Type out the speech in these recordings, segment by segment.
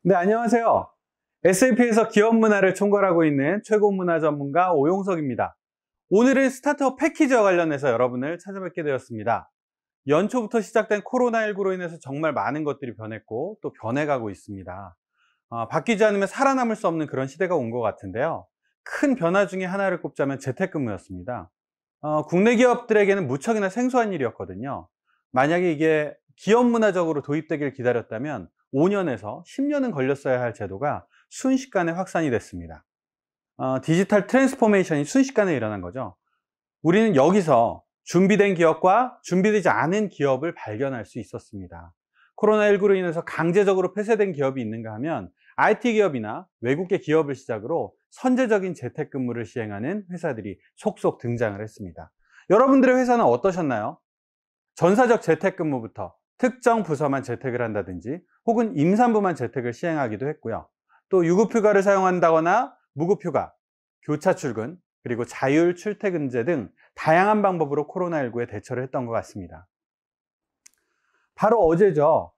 네, 안녕하세요. SAP에서 기업 문화를 총괄하고 있는 최고 문화 전문가 오용석입니다. 오늘은 스타트업 패키지와 관련해서 여러분을 찾아뵙게 되었습니다. 연초부터 시작된 코로나19로 인해서 정말 많은 것들이 변했고 또 변해가고 있습니다. 바뀌지 않으면 살아남을 수 없는 그런 시대가 온 것 같은데요. 큰 변화 중에 하나를 꼽자면 재택근무였습니다. 국내 기업들에게는 무척이나 생소한 일이었거든요. 만약에 이게 기업 문화적으로 도입되길 기다렸다면 5년에서 10년은 걸렸어야 할 제도가 순식간에 확산이 됐습니다. 디지털 트랜스포메이션이 순식간에 일어난 거죠. 우리는 여기서 준비된 기업과 준비되지 않은 기업을 발견할 수 있었습니다. 코로나19로 인해서 강제적으로 폐쇄된 기업이 있는가 하면 IT 기업이나 외국계 기업을 시작으로 선제적인 재택근무를 시행하는 회사들이 속속 등장을 했습니다. 여러분들의 회사는 어떠셨나요? 전사적 재택근무부터 특정 부서만 재택을 한다든지 혹은 임산부만 재택을 시행하기도 했고요. 또 유급휴가를 사용한다거나 무급휴가, 교차 출근, 그리고 자율 출퇴근제 등 다양한 방법으로 코로나19에 대처를 했던 것 같습니다. 바로 어제죠.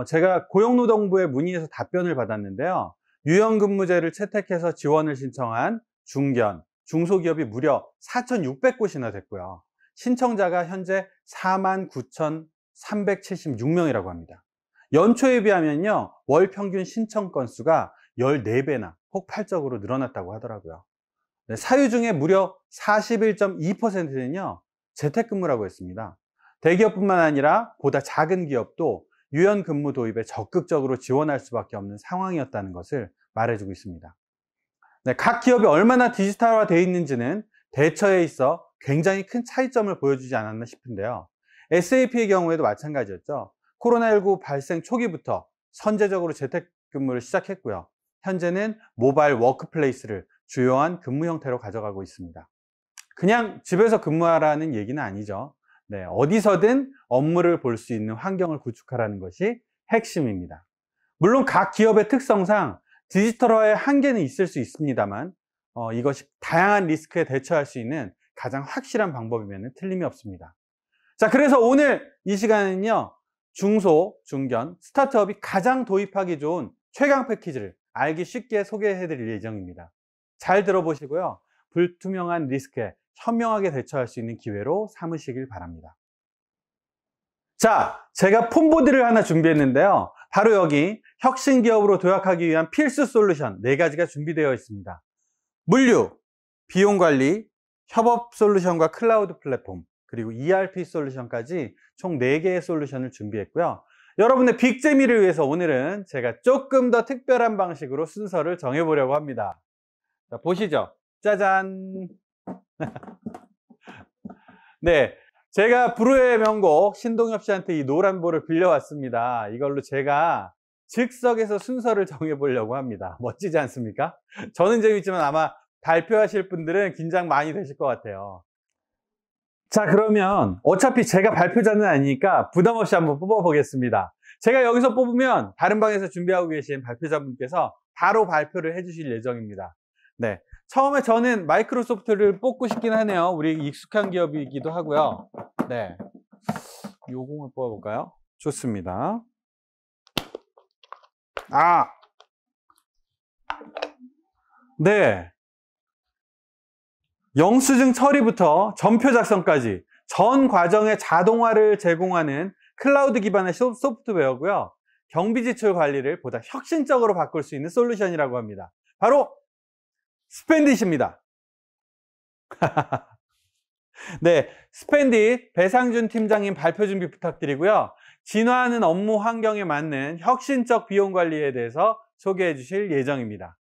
제가 고용노동부에 문의해서 답변을 받았는데요. 유연근무제를 채택해서 지원을 신청한 중견, 중소기업이 무려 4,600곳이나 됐고요. 신청자가 현재 49,376명이라고 합니다. 연초에 비하면요, 월 평균 신청 건수가 14배나 폭발적으로 늘어났다고 하더라고요. 사유 중에 무려 41.2%는요, 재택근무라고 했습니다. 대기업뿐만 아니라 보다 작은 기업도 유연근무 도입에 적극적으로 지원할 수밖에 없는 상황이었다는 것을 말해주고 있습니다. 네, 각 기업이 얼마나 디지털화되어 있는지는 대처에 있어 굉장히 큰 차이점을 보여주지 않았나 싶은데요. SAP의 경우에도 마찬가지였죠. 코로나19 발생 초기부터 선제적으로 재택근무를 시작했고요. 현재는 모바일 워크플레이스를 주요한 근무 형태로 가져가고 있습니다. 그냥 집에서 근무하라는 얘기는 아니죠. 네, 어디서든 업무를 볼 수 있는 환경을 구축하라는 것이 핵심입니다. 물론 각 기업의 특성상 디지털화의 한계는 있을 수 있습니다만 이것이 다양한 리스크에 대처할 수 있는 가장 확실한 방법이면 틀림이 없습니다. 자, 그래서 오늘 이 시간은요, 중소, 중견, 스타트업이 가장 도입하기 좋은 최강 패키지를 알기 쉽게 소개해 드릴 예정입니다. 잘 들어보시고요. 불투명한 리스크에 현명하게 대처할 수 있는 기회로 삼으시길 바랍니다. 자, 제가 폼보드를 하나 준비했는데요. 바로 여기 혁신 기업으로 도약하기 위한 필수 솔루션 4가지가 준비되어 있습니다. 물류, 비용 관리, 협업 솔루션과 클라우드 플랫폼, 그리고 ERP 솔루션까지 총 4개의 솔루션을 준비했고요. 여러분의 빅재미를 위해서 오늘은 제가 조금 더 특별한 방식으로 순서를 정해보려고 합니다. 자, 보시죠. 짜잔. 네, 제가 불후의 명곡 신동엽 씨한테 이 노란 볼을 빌려왔습니다. 이걸로 제가 즉석에서 순서를 정해보려고 합니다. 멋지지 않습니까? 저는 재밌지만 아마 발표하실 분들은 긴장 많이 되실 것 같아요. 자, 그러면 어차피 제가 발표자는 아니니까 부담 없이 한번 뽑아보겠습니다. 제가 여기서 뽑으면 다른 방에서 준비하고 계신 발표자분께서 바로 발표를 해주실 예정입니다. 네, 처음에 저는 마이크로소프트를 뽑고 싶긴 하네요. 우리 익숙한 기업이기도 하고요. 네, 요공을 뽑아볼까요? 좋습니다. 네, 영수증 처리부터 전표 작성까지 전 과정의 자동화를 제공하는 클라우드 기반의 소프트웨어고요. 경비 지출 관리를 보다 혁신적으로 바꿀 수 있는 솔루션이라고 합니다. 바로 스펜딧입니다. 네, 스펜딧 배상준 팀장님 발표 준비 부탁드리고요. 진화하는 업무 환경에 맞는 혁신적 비용 관리에 대해서 소개해 주실 예정입니다.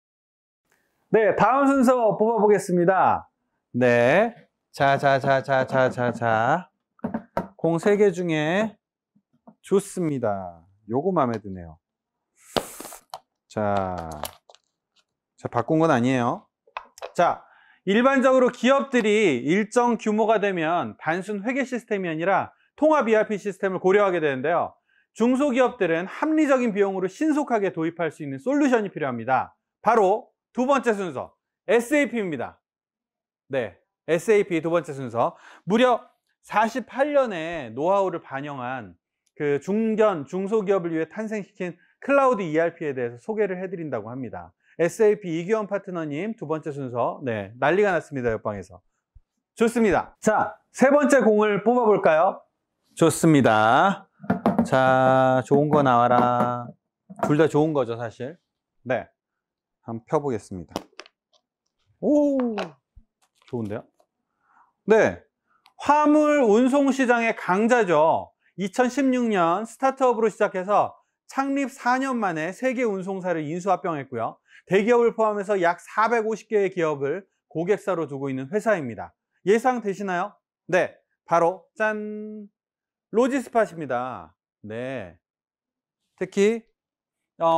네, 다음 순서 뽑아보겠습니다. 네, 자, 공 3개 중에 좋습니다. 요거 마음에 드네요. 자, 바꾼 건 아니에요. 자, 일반적으로 기업들이 일정 규모가 되면 단순 회계 시스템이 아니라 통합 ERP 시스템을 고려하게 되는데요. 중소기업들은 합리적인 비용으로 신속하게 도입할 수 있는 솔루션이 필요합니다. 바로 두 번째 순서, SAP입니다. 네, SAP 두 번째 순서. 무려 48년의 노하우를 반영한 그 중견, 중소기업을 위해 탄생시킨 클라우드 ERP에 대해서 소개를 해드린다고 합니다. SAP 이규원 파트너님 두 번째 순서, 네, 난리가 났습니다. 옆방에서. 좋습니다. 자, 세 번째 공을 뽑아볼까요? 좋습니다. 자, 좋은 거 나와라. 둘 다 좋은 거죠, 사실. 네, 한번 펴보겠습니다. 오, 좋은데요? 네, 화물 운송 시장의 강자죠. 2016년 스타트업으로 시작해서 창립 4년 만에 세계 운송사를 인수합병했고요. 대기업을 포함해서 약 450개의 기업을 고객사로 두고 있는 회사입니다. 예상되시나요? 네, 바로 짠! 로지스팟입니다. 네, 특히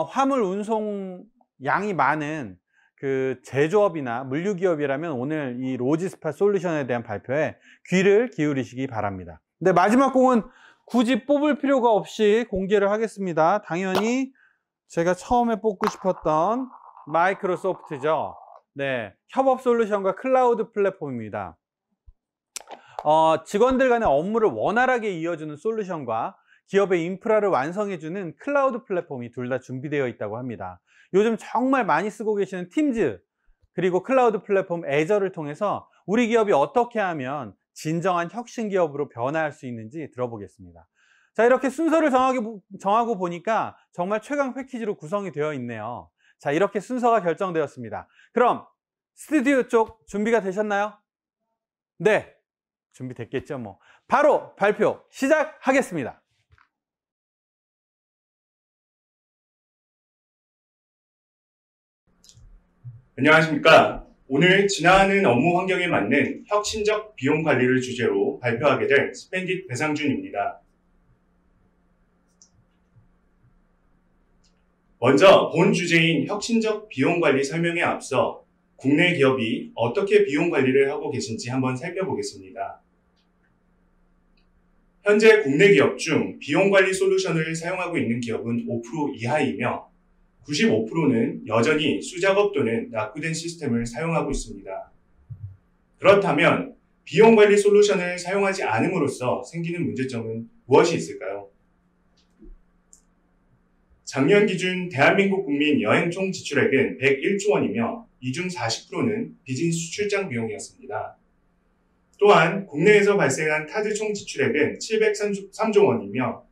화물 운송 양이 많은 그 제조업이나 물류기업이라면 오늘 이 로지스팟 솔루션에 대한 발표에 귀를 기울이시기 바랍니다. 근데 마지막 공은 굳이 뽑을 필요가 없이 공개를 하겠습니다. 당연히 제가 처음에 뽑고 싶었던 마이크로소프트죠. 네, 협업 솔루션과 클라우드 플랫폼입니다. 직원들 간의 업무를 원활하게 이어주는 솔루션과 기업의 인프라를 완성해주는 클라우드 플랫폼이 둘 다 준비되어 있다고 합니다. 요즘 정말 많이 쓰고 계시는 팀즈 그리고 클라우드 플랫폼 애저를 통해서 우리 기업이 어떻게 하면 진정한 혁신 기업으로 변화할 수 있는지 들어보겠습니다. 자, 이렇게 순서를 정하고 보니까 정말 최강 패키지로 구성이 되어 있네요. 자, 이렇게 순서가 결정되었습니다. 그럼 스튜디오 쪽 준비가 되셨나요? 네, 준비됐겠죠 뭐. 바로 발표 시작하겠습니다. 안녕하십니까. 오늘 지나가는 업무 환경에 맞는 혁신적 비용 관리를 주제로 발표하게 될 스펜딧 배상준입니다. 먼저 본 주제인 혁신적 비용 관리 설명에 앞서 국내 기업이 어떻게 비용 관리를 하고 계신지 한번 살펴보겠습니다. 현재 국내 기업 중 비용 관리 솔루션을 사용하고 있는 기업은 5% 이하이며 95%는 여전히 수작업 또는 낙후된 시스템을 사용하고 있습니다. 그렇다면 비용 관리 솔루션을 사용하지 않음으로써 생기는 문제점은 무엇이 있을까요? 작년 기준 대한민국 국민 여행 총 지출액은 101조 원이며 이 중 40%는 비즈니스 출장 비용이었습니다. 또한 국내에서 발생한 카드 총 지출액은 703조 원이며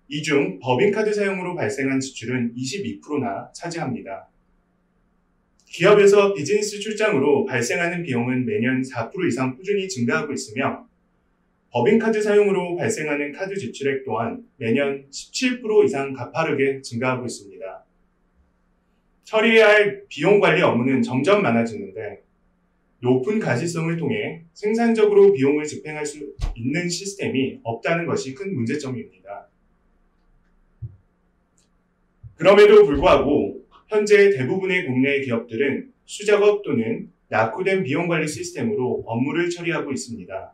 이 중 법인카드 사용으로 발생한 지출은 22%나 차지합니다. 기업에서 비즈니스 출장으로 발생하는 비용은 매년 4% 이상 꾸준히 증가하고 있으며 법인카드 사용으로 발생하는 카드 지출액 또한 매년 17% 이상 가파르게 증가하고 있습니다. 처리해야 할 비용 관리 업무는 점점 많아지는데 높은 가시성을 통해 생산적으로 비용을 집행할 수 있는 시스템이 없다는 것이 큰 문제점입니다. 그럼에도 불구하고 현재 대부분의 국내 기업들은 수작업 또는 낙후된 비용관리 시스템으로 업무를 처리하고 있습니다.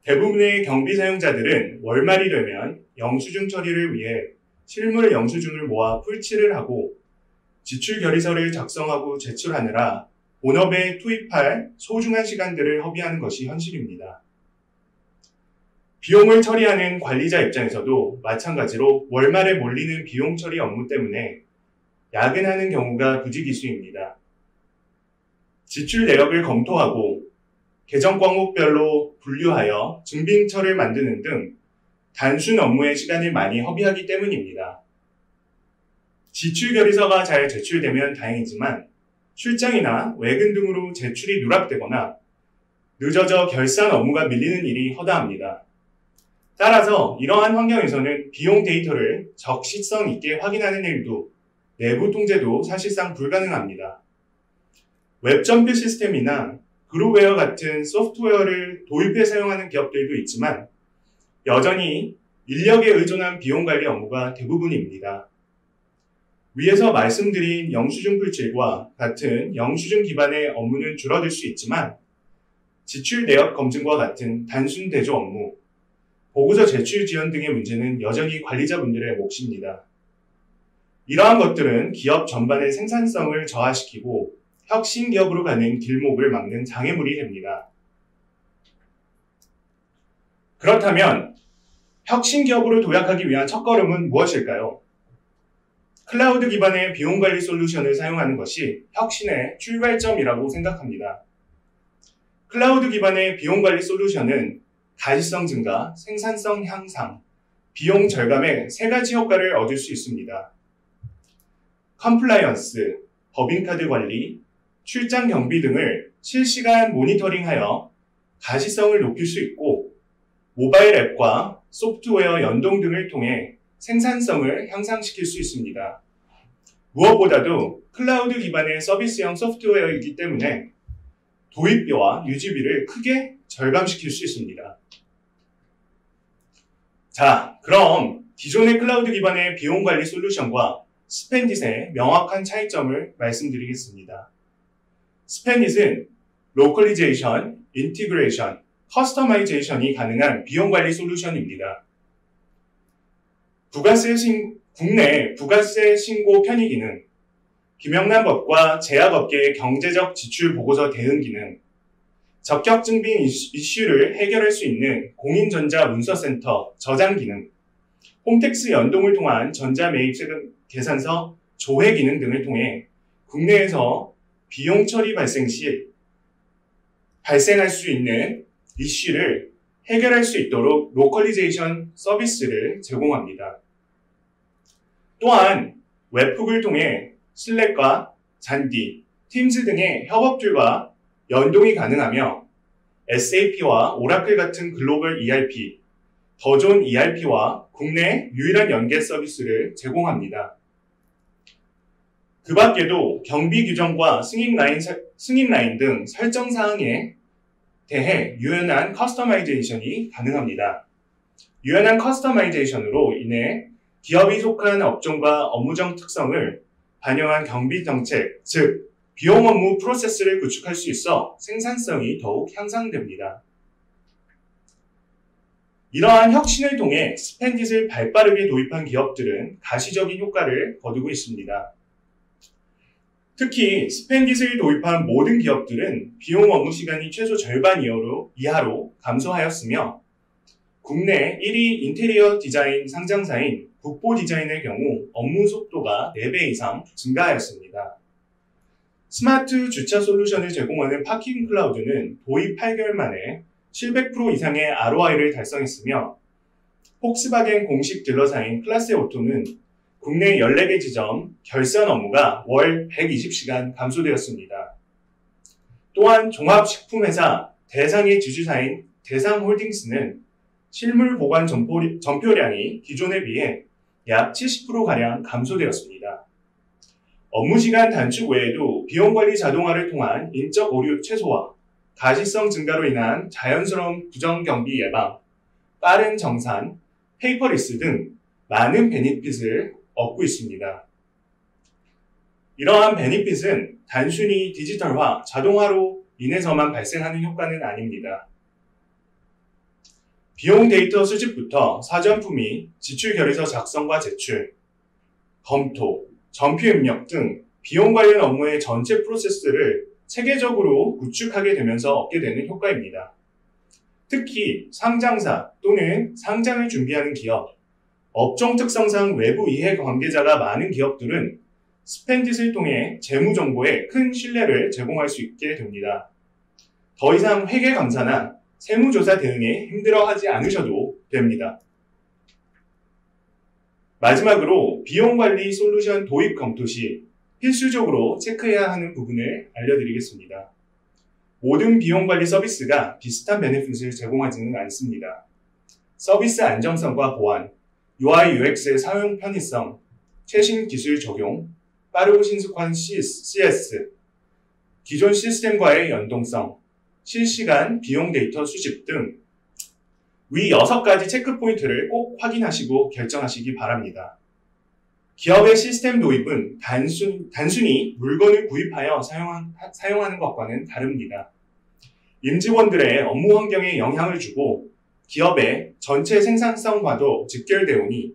대부분의 경비 사용자들은 월말이 되면 영수증 처리를 위해 실물 영수증을 모아 풀칠을 하고 지출 결의서를 작성하고 제출하느라 본업에 투입할 소중한 시간들을 허비하는 것이 현실입니다. 비용을 처리하는 관리자 입장에서도 마찬가지로 월말에 몰리는 비용 처리 업무 때문에 야근하는 경우가 부지기수입니다. 지출 내역을 검토하고 계정 과목별로 분류하여 증빙처를 만드는 등 단순 업무에 시간을 많이 허비하기 때문입니다. 지출 결의서가 잘 제출되면 다행이지만 출장이나 외근 등으로 제출이 누락되거나 늦어져 결산 업무가 밀리는 일이 허다합니다. 따라서 이러한 환경에서는 비용 데이터를 적시성 있게 확인하는 일도 내부 통제도 사실상 불가능합니다. 웹점프 시스템이나 그룹웨어 같은 소프트웨어를 도입해 사용하는 기업들도 있지만 여전히 인력에 의존한 비용 관리 업무가 대부분입니다. 위에서 말씀드린 영수증 풀칠과 같은 영수증 기반의 업무는 줄어들 수 있지만 지출 내역 검증과 같은 단순 대조 업무, 보고서 제출 지연 등의 문제는 여전히 관리자분들의 몫입니다. 이러한 것들은 기업 전반의 생산성을 저하시키고 혁신 기업으로 가는 길목을 막는 장애물이 됩니다. 그렇다면 혁신 기업으로 도약하기 위한 첫걸음은 무엇일까요? 클라우드 기반의 비용 관리 솔루션을 사용하는 것이 혁신의 출발점이라고 생각합니다. 클라우드 기반의 비용 관리 솔루션은 가시성 증가, 생산성 향상, 비용 절감의 세 가지 효과를 얻을 수 있습니다. 컴플라이언스, 법인카드 관리, 출장 경비 등을 실시간 모니터링하여 가시성을 높일 수 있고, 모바일 앱과 소프트웨어 연동 등을 통해 생산성을 향상시킬 수 있습니다. 무엇보다도 클라우드 기반의 서비스형 소프트웨어이기 때문에 도입비와 유지비를 크게 절감시킬 수 있습니다. 자, 그럼 기존의 클라우드 기반의 비용 관리 솔루션과 스펜딧의 명확한 차이점을 말씀드리겠습니다. 스펜딧은 로컬리제이션, 인티그레이션, 커스터마이제이션이 가능한 비용 관리 솔루션입니다. 국내 부가세 신고 편의 기능, 김영란법과 제약업계의 경제적 지출 보고서 대응 기능, 적격 증빙 이슈를 해결할 수 있는 공인전자 문서센터 저장 기능, 홈택스 연동을 통한 전자매입세금 계산서 조회 기능 등을 통해 국내에서 비용 처리 발생 시 발생할 수 있는 이슈를 해결할 수 있도록 로컬리제이션 서비스를 제공합니다. 또한 웹훅을 통해 슬랙과 잔디, 팀즈 등의 협업 툴과 연동이 가능하며 SAP와 오라클 같은 글로벌 ERP, 더존 ERP와 국내 유일한 연계 서비스를 제공합니다. 그 밖에도 경비 규정과 승인 라인 등 설정 사항에 대해 유연한 커스터마이제이션이 가능합니다. 유연한 커스터마이제이션으로 인해 기업이 속한 업종과 업무적 특성을 반영한 경비 정책, 즉 비용 업무 프로세스를 구축할 수 있어 생산성이 더욱 향상됩니다. 이러한 혁신을 통해 스펜딧을 발빠르게 도입한 기업들은 가시적인 효과를 거두고 있습니다. 특히 스펜딧을 도입한 모든 기업들은 비용 업무 시간이 최소 절반 이하로 감소하였으며 국내 1위 인테리어 디자인 상장사인 국보 디자인의 경우 업무 속도가 4배 이상 증가하였습니다. 스마트 주차 솔루션을 제공하는 파킹 클라우드는 도입 8개월 만에 700% 이상의 ROI를 달성했으며 폭스바겐 공식 딜러사인 클라세 오토는 국내 14개 지점 결산 업무가 월 120시간 감소되었습니다. 또한 종합식품회사 대상의 지주사인 대상홀딩스는 실물 보관 전표량이 기존에 비해 약 70%가량 감소되었습니다. 업무시간 단축 외에도 비용관리 자동화를 통한 인적 오류 최소화, 가시성 증가로 인한 자연스러운 부정경비 예방, 빠른 정산, 페이퍼리스 등 많은 베니핏을 얻고 있습니다. 이러한 베니핏은 단순히 디지털화, 자동화로 인해서만 발생하는 효과는 아닙니다. 비용 데이터 수집부터 사전품 및 지출 결의서 작성과 제출, 검토, 전표 입력 등 비용 관련 업무의 전체 프로세스를 체계적으로 구축하게 되면서 얻게 되는 효과입니다. 특히 상장사 또는 상장을 준비하는 기업, 업종 특성상 외부 이해 관계자가 많은 기업들은 스펜딧을 통해 재무 정보에 큰 신뢰를 제공할 수 있게 됩니다. 더 이상 회계 감사나 세무조사 대응에 힘들어하지 않으셔도 됩니다. 마지막으로 비용관리 솔루션 도입 검토 시 필수적으로 체크해야 하는 부분을 알려드리겠습니다. 모든 비용관리 서비스가 비슷한 베네핏을 제공하지는 않습니다. 서비스 안정성과 보안, UI UX의 사용 편의성, 최신 기술 적용, 빠르고 신속한 CS, 기존 시스템과의 연동성, 실시간 비용 데이터 수집 등 위 6가지 체크포인트를 꼭 확인하시고 결정하시기 바랍니다. 기업의 시스템 도입은 단순히 물건을 구입하여 사용하는 것과는 다릅니다. 임직원들의 업무 환경에 영향을 주고 기업의 전체 생산성과도 직결되오니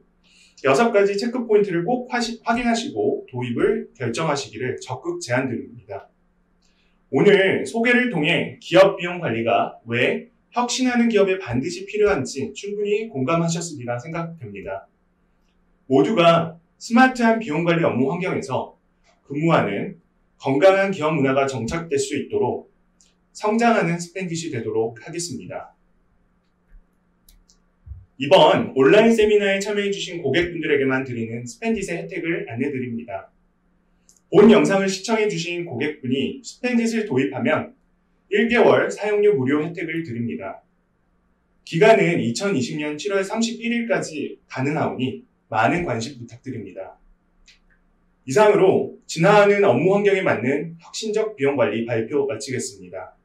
6가지 체크포인트를 꼭 확인하시고 도입을 결정하시기를 적극 제안드립니다. 오늘 소개를 통해 기업 비용 관리가 왜 혁신하는 기업에 반드시 필요한지 충분히 공감하셨으리라 생각됩니다. 모두가 스마트한 비용관리 업무 환경에서 근무하는 건강한 기업 문화가 정착될 수 있도록 성장하는 스펜딧이 되도록 하겠습니다. 이번 온라인 세미나에 참여해주신 고객분들에게만 드리는 스펜딧의 혜택을 안내드립니다. 본 영상을 시청해주신 고객분이 스펜딧을 도입하면 1개월 사용료 무료 혜택을 드립니다. 기간은 2020년 7월 31일까지 가능하오니 많은 관심 부탁드립니다. 이상으로 진화하는 업무 환경에 맞는 혁신적 비용관리 발표 마치겠습니다.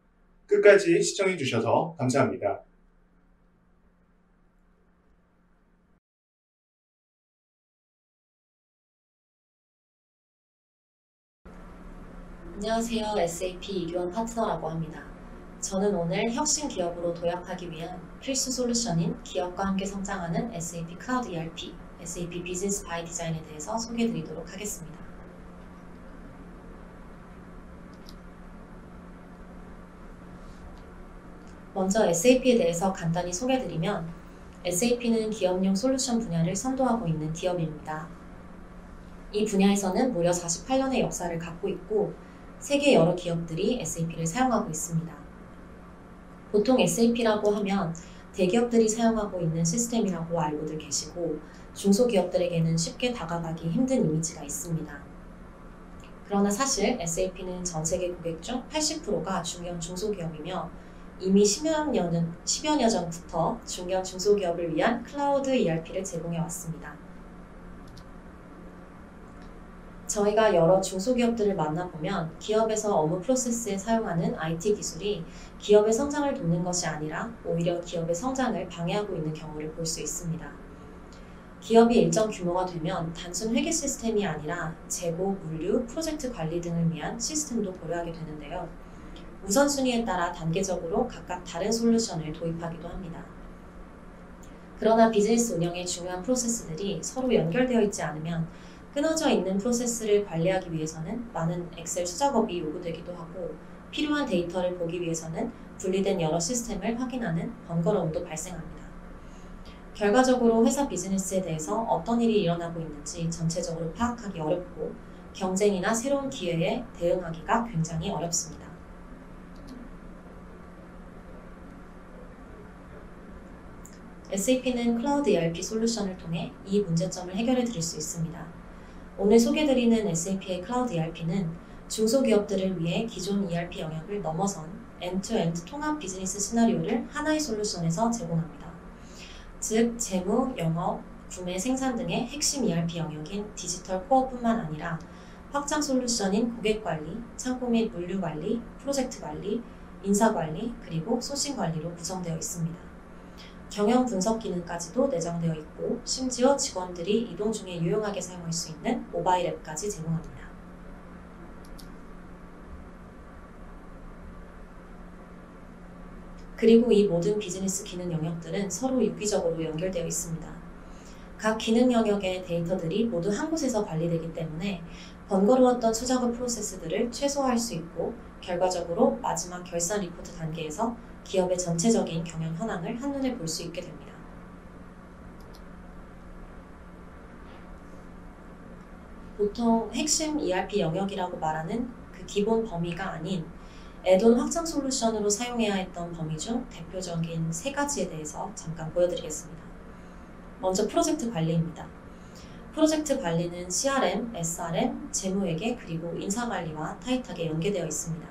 끝까지 시청해주셔서 감사합니다. 안녕하세요. SAP 이규원 파트너라고 합니다. 저는 오늘 혁신 기업으로 도약하기 위한 필수 솔루션인 기업과 함께 성장하는 SAP 클라우드 ERP, SAP 비즈니스 바이 디자인에 대해서 소개해드리도록 하겠습니다. 먼저 SAP에 대해서 간단히 소개해드리면 SAP는 기업용 솔루션 분야를 선도하고 있는 기업입니다. 이 분야에서는 무려 48년의 역사를 갖고 있고 세계 여러 기업들이 SAP를 사용하고 있습니다. 보통 SAP라고 하면 대기업들이 사용하고 있는 시스템이라고 알고들 계시고 중소기업들에게는 쉽게 다가가기 힘든 이미지가 있습니다. 그러나 사실 SAP는 전 세계 고객 중 80%가 중견 중소기업이며 이미 10여 년 전부터 중견 중소기업을 위한 클라우드 ERP를 제공해 왔습니다. 저희가 여러 중소기업들을 만나보면 기업에서 업무 프로세스에 사용하는 IT 기술이 기업의 성장을 돕는 것이 아니라 오히려 기업의 성장을 방해하고 있는 경우를 볼 수 있습니다. 기업이 일정 규모가 되면 단순 회계 시스템이 아니라 재고, 물류, 프로젝트 관리 등을 위한 시스템도 고려하게 되는데요. 우선순위에 따라 단계적으로 각각 다른 솔루션을 도입하기도 합니다. 그러나 비즈니스 운영의 중요한 프로세스들이 서로 연결되어 있지 않으면 끊어져 있는 프로세스를 관리하기 위해서는 많은 엑셀 수작업이 요구되기도 하고 필요한 데이터를 보기 위해서는 분리된 여러 시스템을 확인하는 번거로움도 발생합니다. 결과적으로 회사 비즈니스에 대해서 어떤 일이 일어나고 있는지 전체적으로 파악하기 어렵고 경쟁이나 새로운 기회에 대응하기가 굉장히 어렵습니다. SAP는 클라우드 ERP 솔루션을 통해 이 문제점을 해결해 드릴 수 있습니다. 오늘 소개드리는 SAP의 클라우드 ERP는 중소기업들을 위해 기존 ERP 영역을 넘어선 엔드-투-엔드 통합 비즈니스 시나리오를 하나의 솔루션에서 제공합니다. 즉, 재무, 영업, 구매, 생산 등의 핵심 ERP 영역인 디지털 코어뿐만 아니라 확장 솔루션인 고객관리, 창고 및 물류 관리, 프로젝트 관리, 인사 관리, 그리고 소싱 관리로 구성되어 있습니다. 경영 분석 기능까지도 내장되어 있고 심지어 직원들이 이동 중에 유용하게 사용할 수 있는 모바일 앱까지 제공합니다. 그리고 이 모든 비즈니스 기능 영역들은 서로 유기적으로 연결되어 있습니다. 각 기능 영역의 데이터들이 모두 한 곳에서 관리되기 때문에 번거로웠던 수작업 프로세스들을 최소화할 수 있고 결과적으로 마지막 결산 리포트 단계에서 기업의 전체적인 경영 현황을 한눈에 볼 수 있게 됩니다. 보통 핵심 ERP 영역이라고 말하는 그 기본 범위가 아닌 애돈 확장 솔루션으로 사용해야 했던 범위 중 대표적인 3가지에 대해서 잠깐 보여드리겠습니다. 먼저 프로젝트 관리입니다. 프로젝트 관리는 CRM, SRM, 재무회계 그리고 인사관리와 타이트하게 연계되어 있습니다.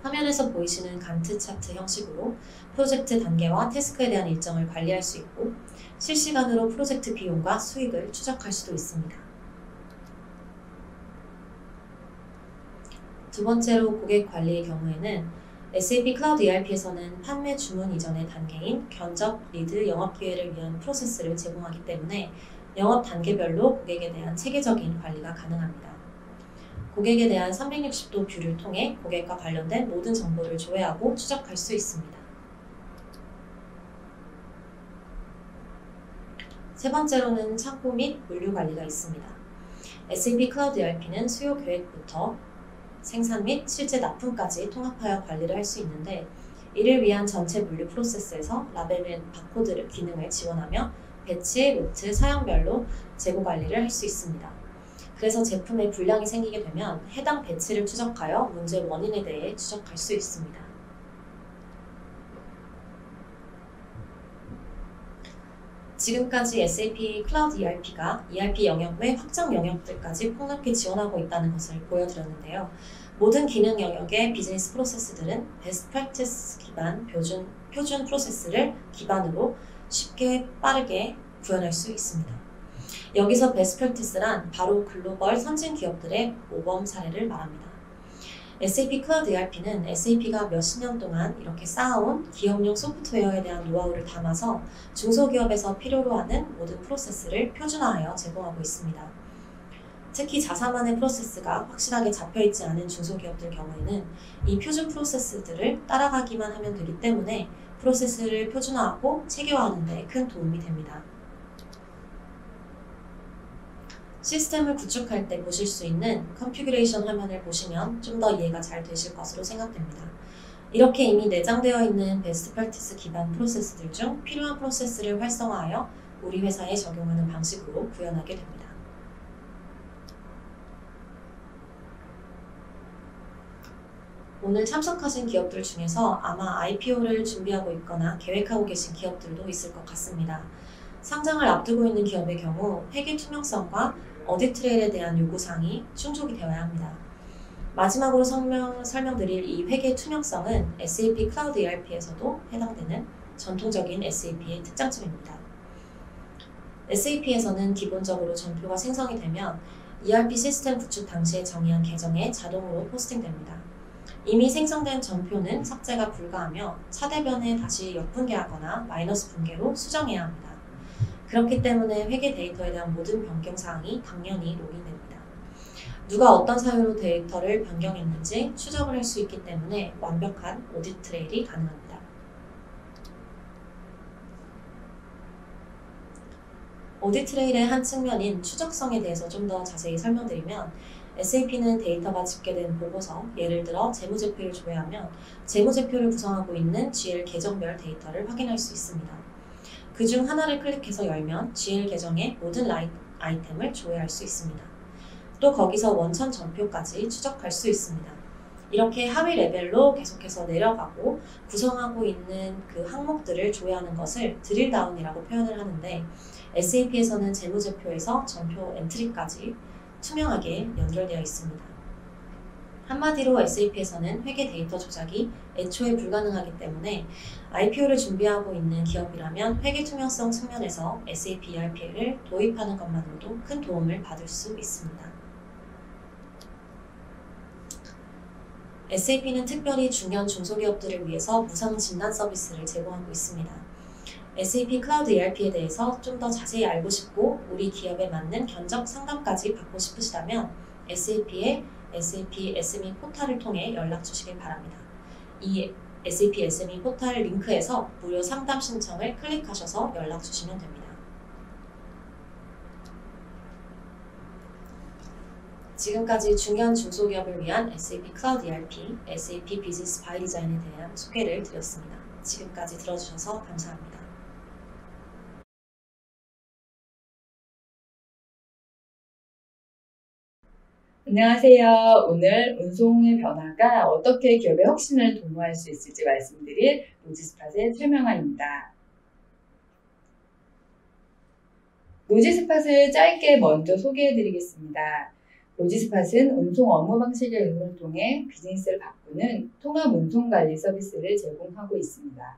화면에서 보이시는 간트 차트 형식으로 프로젝트 단계와 태스크에 대한 일정을 관리할 수 있고 실시간으로 프로젝트 비용과 수익을 추적할 수도 있습니다. 두 번째로 고객 관리의 경우에는 SAP 클라우드 ERP에서는 판매 주문 이전의 단계인 견적, 리드, 영업 기회를 위한 프로세스를 제공하기 때문에 영업 단계별로 고객에 대한 체계적인 관리가 가능합니다. 고객에 대한 360도 뷰를 통해 고객과 관련된 모든 정보를 조회하고 추적할 수 있습니다. 세 번째로는 창고 및 물류 관리가 있습니다. SAP 클라우드 ERP는 수요 계획부터 생산 및 실제 납품까지 통합하여 관리를 할 수 있는데 이를 위한 전체 물류 프로세스에서 라벨 및 바코드 기능을 지원하며 배치, 루트, 사양별로 재고 관리를 할 수 있습니다. 그래서 제품에 불량이 생기게 되면 해당 배치를 추적하여 문제 원인에 대해 추적할 수 있습니다. 지금까지 SAP 클라우드 ERP가 ERP 영역 외 확장 영역들까지 폭넓게 지원하고 있다는 것을 보여드렸는데요. 모든 기능 영역의 비즈니스 프로세스들은 베스트 프랙티스 기반 표준 프로세스를 기반으로 쉽게 빠르게 구현할 수 있습니다. 여기서 베스트 프랙티스란 바로 글로벌 선진 기업들의 모범 사례를 말합니다. SAP 클라우드 ERP는 SAP가 몇십 년 동안 이렇게 쌓아온 기업용 소프트웨어에 대한 노하우를 담아서 중소기업에서 필요로 하는 모든 프로세스를 표준화하여 제공하고 있습니다. 특히 자사만의 프로세스가 확실하게 잡혀있지 않은 중소기업들 경우에는 이 표준 프로세스들을 따라가기만 하면 되기 때문에 프로세스를 표준화하고 체계화하는 데 큰 도움이 됩니다. 시스템을 구축할 때 보실 수 있는 컨피그레이션 화면을 보시면 좀 더 이해가 잘 되실 것으로 생각됩니다. 이렇게 이미 내장되어 있는 베스트 프랙티스 기반 프로세스들 중 필요한 프로세스를 활성화하여 우리 회사에 적용하는 방식으로 구현하게 됩니다. 오늘 참석하신 기업들 중에서 아마 IPO를 준비하고 있거나 계획하고 계신 기업들도 있을 것 같습니다. 상장을 앞두고 있는 기업의 경우 회계 투명성과 어딧 트레일에 대한 요구사항이 충족이 되어야 합니다. 마지막으로 설명드릴 이 회계 투명성은 SAP 클라우드 ERP에서도 해당되는 전통적인 SAP의 특장점입니다. SAP에서는 기본적으로 전표가 생성이 되면 ERP 시스템 구축 당시에 정의한 계정에 자동으로 포스팅됩니다. 이미 생성된 전표는 삭제가 불가하며 차대변에 다시 역분계하거나 마이너스 분계로 수정해야 합니다. 그렇기 때문에 회계 데이터에 대한 모든 변경사항이 당연히 로깅됩니다. 누가 어떤 사유로 데이터를 변경했는지 추적을 할 수 있기 때문에 완벽한 오디트 트레일이 가능합니다. 오디트 트레일의 한 측면인 추적성에 대해서 좀 더 자세히 설명드리면 SAP는 데이터가 집계된 보고서, 예를 들어 재무제표를 조회하면 재무제표를 구성하고 있는 GL 계정별 데이터를 확인할 수 있습니다. 그중 하나를 클릭해서 열면 GL 계정의 모든 아이템을 조회할 수 있습니다. 또 거기서 원천 전표까지 추적할 수 있습니다. 이렇게 하위 레벨로 계속해서 내려가고 구성하고 있는 그 항목들을 조회하는 것을 드릴다운이라고 표현을 하는데 SAP에서는 재무제표에서 전표 엔트리까지 투명하게 연결되어 있습니다. 한마디로 SAP에서는 회계 데이터 조작이 애초에 불가능하기 때문에 IPO를 준비하고 있는 기업이라면 회계 투명성 측면에서 SAP ERP를 도입하는 것만으로도 큰 도움을 받을 수 있습니다. SAP는 특별히 중견 중소기업들을 위해서 무상 진단 서비스를 제공하고 있습니다. SAP 클라우드 ERP에 대해서 좀 더 자세히 알고 싶고 우리 기업에 맞는 견적 상담까지 받고 싶으시다면 SAP의 SAP SME 포탈을 통해 연락 주시길 바랍니다. 이 SAP SME 포탈 링크에서 무료 상담 신청을 클릭하셔서 연락 주시면 됩니다. 지금까지 중견 중소기업을 위한 SAP 클라우드 ERP, SAP 비즈니스 바이 디자인에 대한 소개를 드렸습니다. 지금까지 들어주셔서 감사합니다. 안녕하세요. 오늘 운송의 변화가 어떻게 기업의 혁신을 도모할 수 있을지 말씀드릴 로지스팟의 최명아입니다. 로지스팟을 짧게 먼저 소개해드리겠습니다. 로지스팟은 운송 업무 방식의 응용을 통해 비즈니스를 바꾸는 통합 운송관리 서비스를 제공하고 있습니다.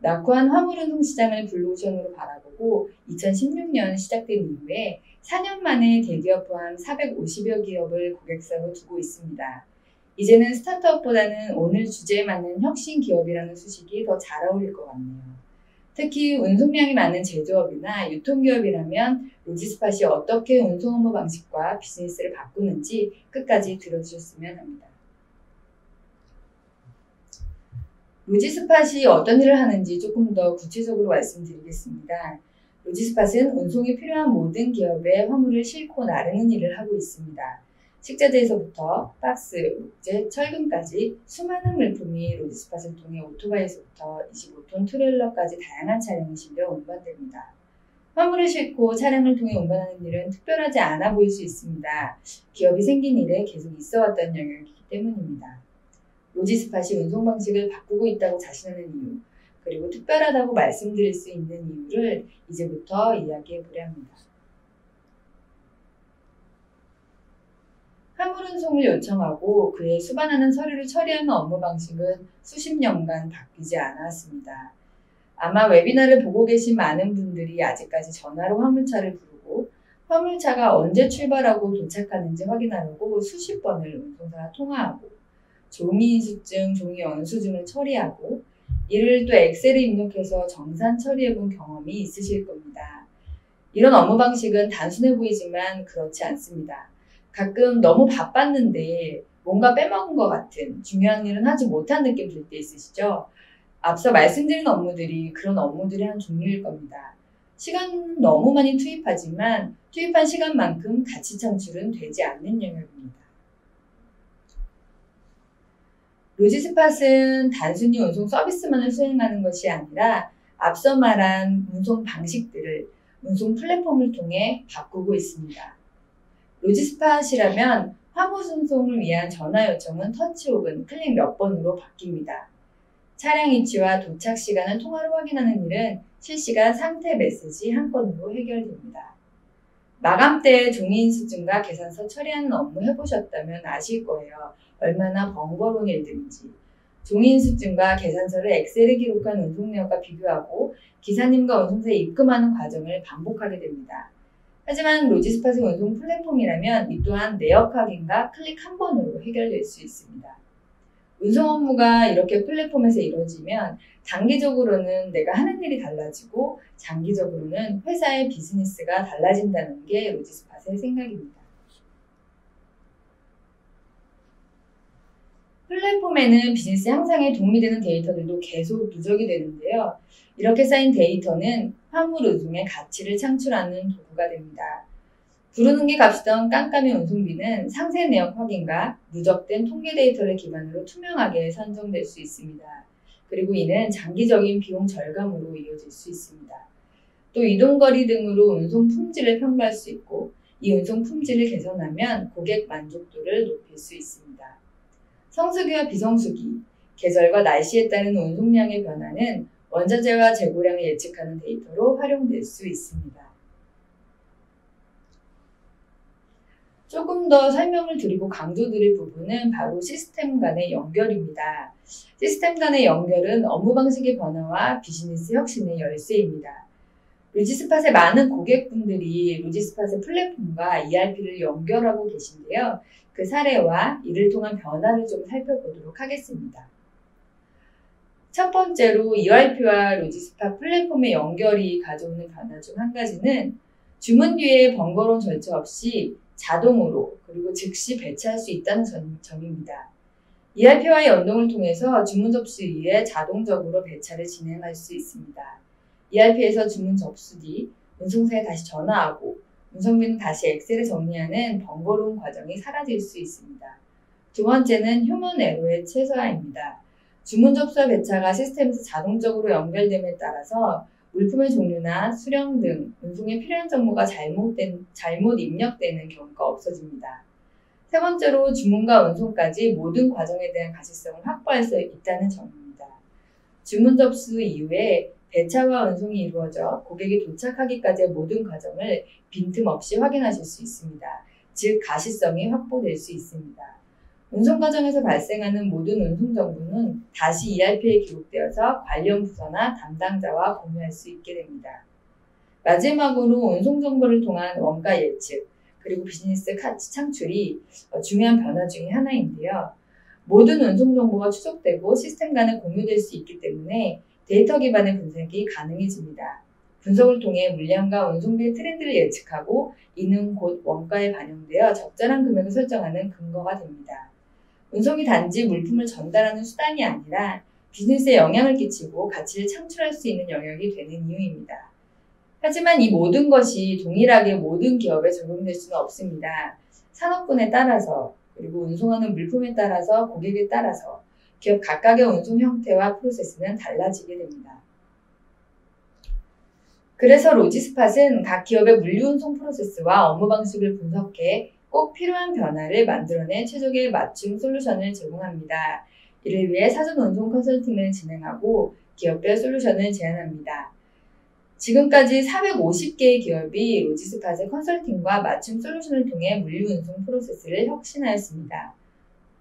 낙후한 화물운송 시장을 블루오션으로 바라보고 2016년 시작된 이후에 4년 만에 대기업 포함 450여 기업을 고객사로 두고 있습니다. 이제는 스타트업보다는 오늘 주제에 맞는 혁신 기업이라는 수식이 더 잘 어울릴 것 같네요. 특히 운송량이 많은 제조업이나 유통기업이라면 로지스팟이 어떻게 운송 업무 방식과 비즈니스를 바꾸는지 끝까지 들어주셨으면 합니다. 로지스팟이 어떤 일을 하는지 조금 더 구체적으로 말씀드리겠습니다. 로지스팟은 운송이 필요한 모든 기업에 화물을 싣고 나르는 일을 하고 있습니다. 식자재에서부터 박스, 목재, 철근까지 수많은 물품이 로지스팟을 통해 오토바이에서부터 25톤 트레일러까지 다양한 차량이 실려 운반됩니다. 화물을 싣고 차량을 통해 운반하는 일은 특별하지 않아 보일 수 있습니다. 기업이 생긴 이래 계속 있어왔던 영역이기 때문입니다. 로지스팟이 운송 방식을 바꾸고 있다고 자신하는 이유, 그리고 특별하다고 말씀드릴 수 있는 이유를 이제부터 이야기해 보려 합니다. 화물 운송을 요청하고 그에 수반하는 서류를 처리하는 업무 방식은 수십 년간 바뀌지 않았습니다. 아마 웨비나를 보고 계신 많은 분들이 아직까지 전화로 화물차를 부르고 화물차가 언제 출발하고 도착하는지 확인하려고 수십 번을 운송사와 통화하고 종이 인수증, 종이 영수증을 처리하고 이를 또 엑셀에 입력해서 정산 처리해본 경험이 있으실 겁니다. 이런 업무 방식은 단순해 보이지만 그렇지 않습니다. 가끔 너무 바빴는데 뭔가 빼먹은 것 같은 중요한 일은 하지 못한 느낌 들 때 있으시죠? 앞서 말씀드린 업무들이 그런 업무들의 한 종류일 겁니다. 시간 너무 많이 투입하지만 투입한 시간만큼 가치 창출은 되지 않는 영역입니다. 로지스팟은 단순히 운송 서비스만을 수행하는 것이 아니라 앞서 말한 운송 방식들을 운송 플랫폼을 통해 바꾸고 있습니다. 로지스팟이라면 화물 운송을 위한 전화 요청은 터치 혹은 클릭 몇 번으로 바뀝니다. 차량 위치와 도착 시간을 통화로 확인하는 일은 실시간 상태 메시지 한 건으로 해결됩니다. 마감 때 종이 인수증과 계산서 처리하는 업무 해보셨다면 아실 거예요. 얼마나 번거로운 일들인지. 종이 인수증과 계산서를 엑셀에 기록한 운송 내역과 비교하고 기사님과 운송사에 입금하는 과정을 반복하게 됩니다. 하지만 로지스팟의 운송 플랫폼이라면 이 또한 내역 확인과 클릭 한 번으로 해결될 수 있습니다. 운송 업무가 이렇게 플랫폼에서 이루어지면 단기적으로는 내가 하는 일이 달라지고 장기적으로는 회사의 비즈니스가 달라진다는 게 로지스팟의 생각입니다. 플랫폼에는 비즈니스 향상에 도움이 되는 데이터들도 계속 누적이 되는데요. 이렇게 쌓인 데이터는 화물 운송의 가치를 창출하는 도구가 됩니다. 부르는 게 값이던 깜깜이 운송비는 상세 내역 확인과 누적된 통계 데이터를 기반으로 투명하게 산정될 수 있습니다. 그리고 이는 장기적인 비용 절감으로 이어질 수 있습니다. 또 이동거리 등으로 운송 품질을 평가할 수 있고 이 운송 품질을 개선하면 고객 만족도를 높일 수 있습니다. 성수기와 비성수기, 계절과 날씨에 따른 운송량의 변화는 원자재와 재고량을 예측하는 데이터로 활용될 수 있습니다. 조금 더 설명을 드리고 강조드릴 부분은 바로 시스템 간의 연결입니다. 시스템 간의 연결은 업무 방식의 변화와 비즈니스 혁신의 열쇠입니다. 로지스팟의 많은 고객분들이 로지스팟의 플랫폼과 ERP를 연결하고 계신데요. 그 사례와 이를 통한 변화를 좀 살펴보도록 하겠습니다. 첫 번째로 ERP와 로지스팟 플랫폼의 연결이 가져오는 변화 중 한 가지는 주문 뒤에 번거로운 절차 없이 자동으로 그리고 즉시 배치할 수 있다는 점입니다. ERP와의 연동을 통해서 주문 접수 이후에 자동적으로 배차를 진행할 수 있습니다. ERP에서 주문 접수 뒤 운송사에 다시 전화하고 운송비는 다시 엑셀에 정리하는 번거로운 과정이 사라질 수 있습니다. 두 번째는 휴먼 에러의 최소화입니다. 주문 접수와 배차가 시스템에서 자동적으로 연결됨에 따라서 물품의 종류나 수령 등 운송에 필요한 정보가 잘못 입력되는 경우가 없어집니다. 세 번째로 주문과 운송까지 모든 과정에 대한 가시성을 확보할 수 있다는 점입니다. 주문 접수 이후에 배차와 운송이 이루어져 고객이 도착하기까지의 모든 과정을 빈틈없이 확인하실 수 있습니다. 즉 가시성이 확보될 수 있습니다. 운송 과정에서 발생하는 모든 운송 정보는 다시 ERP에 기록되어서 관련 부서나 담당자와 공유할 수 있게 됩니다. 마지막으로 운송 정보를 통한 원가 예측, 그리고 비즈니스 가치 창출이 중요한 변화 중에 하나인데요. 모든 운송 정보가 추적되고 시스템 간에 공유될 수 있기 때문에 데이터 기반의 분석이 가능해집니다. 분석을 통해 물량과 운송비의 트렌드를 예측하고 이는 곧 원가에 반영되어 적절한 금액을 설정하는 근거가 됩니다. 운송이 단지 물품을 전달하는 수단이 아니라 비즈니스에 영향을 끼치고 가치를 창출할 수 있는 영역이 되는 이유입니다. 하지만 이 모든 것이 동일하게 모든 기업에 적용될 수는 없습니다. 산업군에 따라서 그리고 운송하는 물품에 따라서 고객에 따라서 기업 각각의 운송 형태와 프로세스는 달라지게 됩니다. 그래서 로지스팟은 각 기업의 물류운송 프로세스와 업무 방식을 분석해 꼭 필요한 변화를 만들어낸 최적의 맞춤 솔루션을 제공합니다. 이를 위해 사전 운송 컨설팅을 진행하고 기업별 솔루션을 제안합니다. 지금까지 450개의 기업이 로지스팟의 컨설팅과 맞춤 솔루션을 통해 물류운송 프로세스를 혁신하였습니다.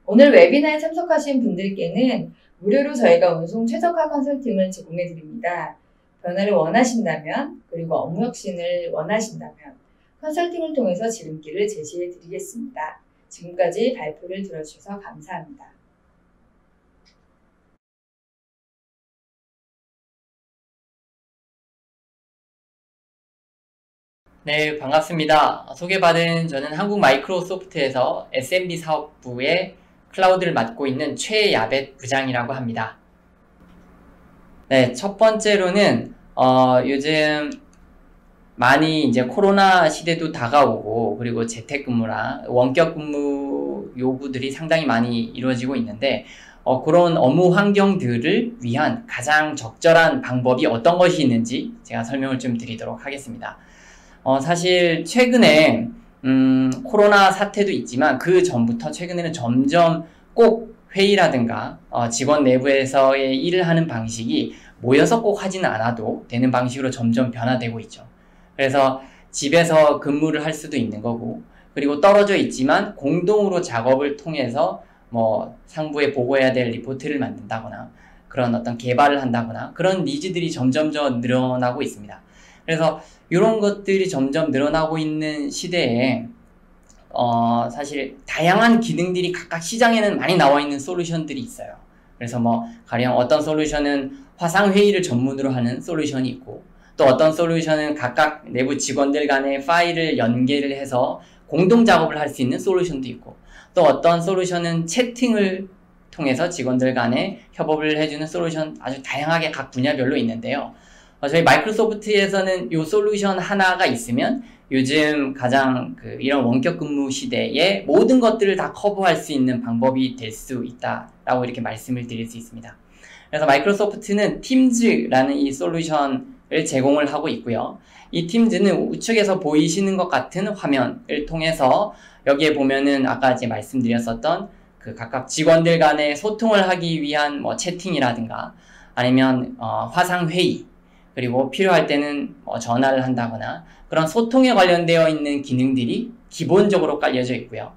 오늘 웨비나에 참석하신 분들께는 무료로 저희가 운송 최적화 컨설팅을 제공해 드립니다. 변화를 원하신다면 그리고 업무 혁신을 원하신다면 컨설팅을 통해서 지름길을 제시해 드리겠습니다. 지금까지 발표를 들어주셔서 감사합니다. 네, 반갑습니다. 소개받은 저는 한국마이크로소프트에서 SMB 사업부의 클라우드를 맡고 있는 최야벳 부장이라고 합니다. 네, 첫 번째로는 요즘 많이 이제 코로나 시대도 다가오고 그리고 재택근무랑 원격 근무 요구들이 상당히 많이 이루어지고 있는데 그런 업무 환경들을 위한 가장 적절한 방법이 어떤 것이 있는지 제가 설명을 좀 드리도록 하겠습니다. 사실 최근에 코로나 사태도 있지만 그 전부터 최근에는 점점 꼭 회의라든가 직원 내부에서의 일을 하는 방식이 모여서 꼭 하지는 않아도 되는 방식으로 점점 변화되고 있죠. 그래서 집에서 근무를 할 수도 있는 거고 그리고 떨어져 있지만 공동으로 작업을 통해서 뭐 상부에 보고해야 될 리포트를 만든다거나 그런 어떤 개발을 한다거나 그런 니즈들이 점점 늘어나고 있습니다. 그래서 이런 것들이 점점 늘어나고 있는 시대에 사실 다양한 기능들이 각각 시장에는 많이 나와 있는 솔루션들이 있어요. 그래서 뭐 가령 어떤 솔루션은 화상회의를 전문으로 하는 솔루션이 있고 또 어떤 솔루션은 각각 내부 직원들 간의 파일을 연계를 해서 공동 작업을 할 수 있는 솔루션도 있고 또 어떤 솔루션은 채팅을 통해서 직원들 간에 협업을 해주는 솔루션 아주 다양하게 각 분야별로 있는데요. 저희 마이크로소프트에서는 이 솔루션 하나가 있으면 요즘 가장 이런 원격 근무 시대에 모든 것들을 다 커버할 수 있는 방법이 될 수 있다라고 이렇게 말씀을 드릴 수 있습니다. 그래서 마이크로소프트는 팀즈라는 이 솔루션을 제공을 하고 있고요. 이 팀즈는 우측에서 보이시는 것 같은 화면을 통해서 여기에 보면은 아까 이제 말씀드렸었던 각각 직원들 간의 소통을 하기 위한 뭐 채팅이라든가 아니면 화상회의 그리고 필요할 때는 전화를 한다거나 그런 소통에 관련되어 있는 기능들이 기본적으로 깔려져 있고요.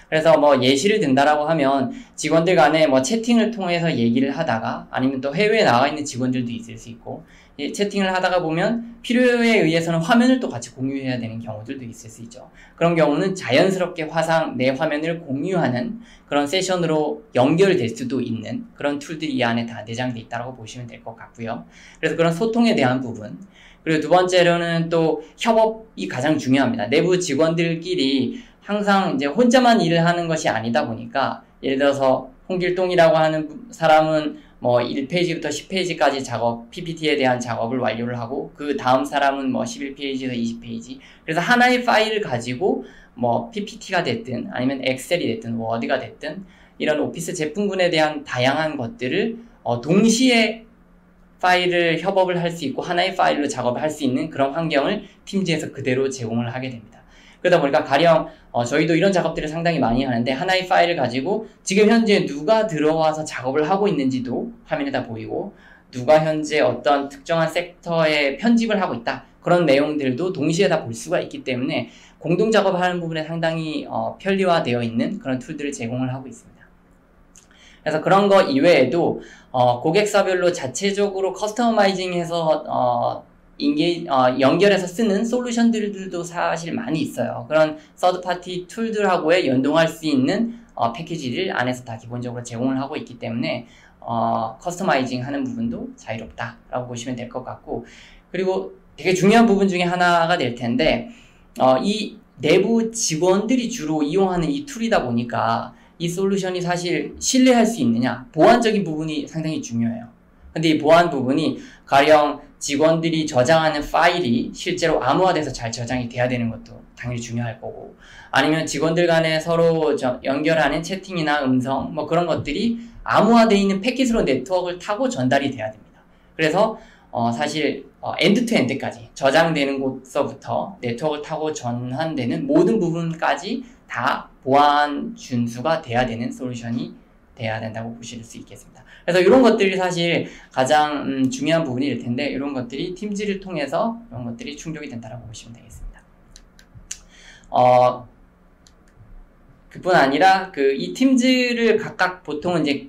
그래서 뭐 예시를 든다라고 하면 직원들 간에 뭐 채팅을 통해서 얘기를 하다가 아니면 또 해외에 나와 있는 직원들도 있을 수 있고 채팅을 하다가 보면 필요에 의해서는 화면을 또 같이 공유해야 되는 경우들도 있을 수 있죠. 그런 경우는 자연스럽게 내 화면을 공유하는 그런 세션으로 연결될 수도 있는 그런 툴들이 이 안에 다 내장되어 있다고 보시면 될 것 같고요. 그래서 그런 소통에 대한 부분 그리고 두 번째로는 또 협업이 가장 중요합니다. 내부 직원들끼리 항상 이제 혼자만 일을 하는 것이 아니다 보니까 예를 들어서 홍길동이라고 하는 사람은 뭐 1페이지부터 10페이지까지 PPT에 대한 작업을 완료를 하고 그 다음 사람은 뭐 11페이지에서 20페이지 그래서 하나의 파일을 가지고 뭐 PPT가 됐든 아니면 엑셀이 됐든 워드가 됐든 이런 오피스 제품군에 대한 다양한 것들을 동시에 파일을 협업을 할 수 있고 하나의 파일로 작업을 할 수 있는 그런 환경을 팀즈에서 그대로 제공을 하게 됩니다. 그러다 보니까 가령 저희도 이런 작업들을 상당히 많이 하는데 하나의 파일을 가지고 지금 현재 누가 들어와서 작업을 하고 있는지도 화면에다 보이고 누가 현재 어떤 특정한 섹터에 편집을 하고 있다 그런 내용들도 동시에 다 볼 수가 있기 때문에 공동 작업을 하는 부분에 상당히 편리화되어 있는 그런 툴들을 제공을 하고 있습니다. 그래서 그런 거 이외에도 고객사별로 자체적으로 커스터마이징해서 연결해서 쓰는 솔루션들도 사실 많이 있어요. 그런 서드파티 툴들하고의 연동할 수 있는 패키지를 안에서 다 기본적으로 제공을 하고 있기 때문에 커스터마이징 하는 부분도 자유롭다라고 보시면 될 것 같고 그리고 되게 중요한 부분 중에 하나가 될 텐데 이 내부 직원들이 주로 이용하는 이 툴이다 보니까 이 솔루션이 사실 신뢰할 수 있느냐 보안적인 부분이 상당히 중요해요. 근데 이 보안 부분이 가령 직원들이 저장하는 파일이 실제로 암호화돼서 잘 저장이 돼야 되는 것도 당연히 중요할 거고, 아니면 직원들 간에 서로 연결하는 채팅이나 음성 뭐 그런 것들이 암호화되어 있는 패킷으로 네트워크를 타고 전달이 돼야 됩니다. 그래서 사실 엔드 투 엔드까지 저장되는 곳서부터 네트워크를 타고 전환되는 모든 부분까지 다 보안 준수가 돼야 되는 솔루션이 돼야 된다고 보실 수 있겠습니다. 그래서 이런 것들이 사실 가장 중요한 부분일 텐데, 이런 것들이 팀즈를 통해서 이런 것들이 충족이 된다고 보시면 되겠습니다. 그뿐 아니라 이 팀즈를 각각 보통은 이제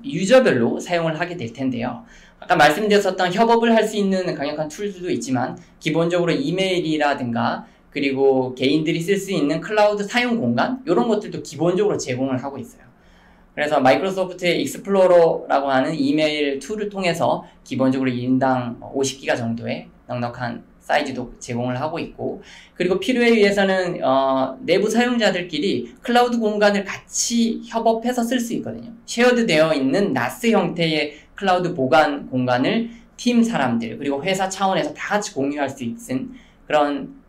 유저별로 사용을 하게 될 텐데요. 아까 말씀드렸었던 협업을 할 수 있는 강력한 툴들도 있지만, 기본적으로 이메일이라든가 그리고 개인들이 쓸 수 있는 클라우드 사용 공간, 이런 것들도 기본적으로 제공을 하고 있어요. 그래서 마이크로소프트의 익스플로러라고 하는 이메일 툴을 통해서 기본적으로 1인당 50기가 정도의 넉넉한 사이즈도 제공을 하고 있고, 그리고 필요에 의해서는 내부 사용자들끼리 클라우드 공간을 같이 협업해서 쓸 수 있거든요. 쉐어드 되어 있는 나스 형태의 클라우드 보관 공간을 팀 사람들 그리고 회사 차원에서 다 같이 공유할 수 있는 그런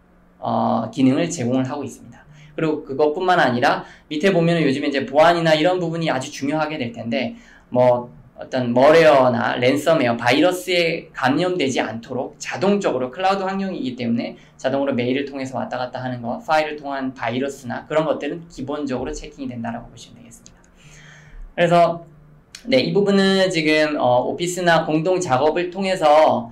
기능을 제공을 하고 있습니다. 그리고 그것뿐만 아니라 밑에 보면은 요즘에 이제 보안이나 이런 부분이 아주 중요하게 될 텐데, 뭐 어떤 머레어나 랜섬웨어, 바이러스에 감염되지 않도록 자동적으로 클라우드 환경이기 때문에 자동으로 메일을 통해서 왔다 갔다 하는 거, 파일을 통한 바이러스나 그런 것들은 기본적으로 체킹이 된다라고 보시면 되겠습니다. 그래서 네, 이 부분은 지금 오피스나 공동 작업을 통해서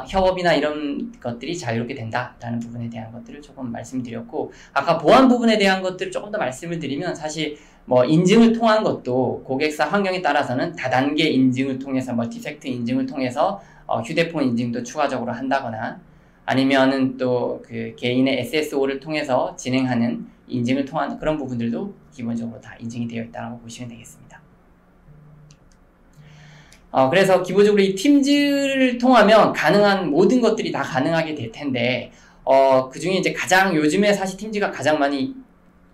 협업이나 이런 것들이 자유롭게 된다라는 부분에 대한 것들을 조금 말씀드렸고, 아까 보안 부분에 대한 것들을 조금 더 말씀을 드리면, 사실 뭐 인증을 통한 것도 고객사 환경에 따라서는 다단계 인증을 통해서, 멀티팩터 인증을 통해서 휴대폰 인증도 추가적으로 한다거나, 아니면은 또 그 개인의 SSO를 통해서 진행하는 인증을 통한 그런 부분들도 기본적으로 다 인증이 되어 있다고 보시면 되겠습니다. 그래서 기본적으로 이 팀즈를 통하면 가능한 모든 것들이 다 가능하게 될 텐데, 그 중에 이제 가장 요즘에 사실 팀즈가 가장 많이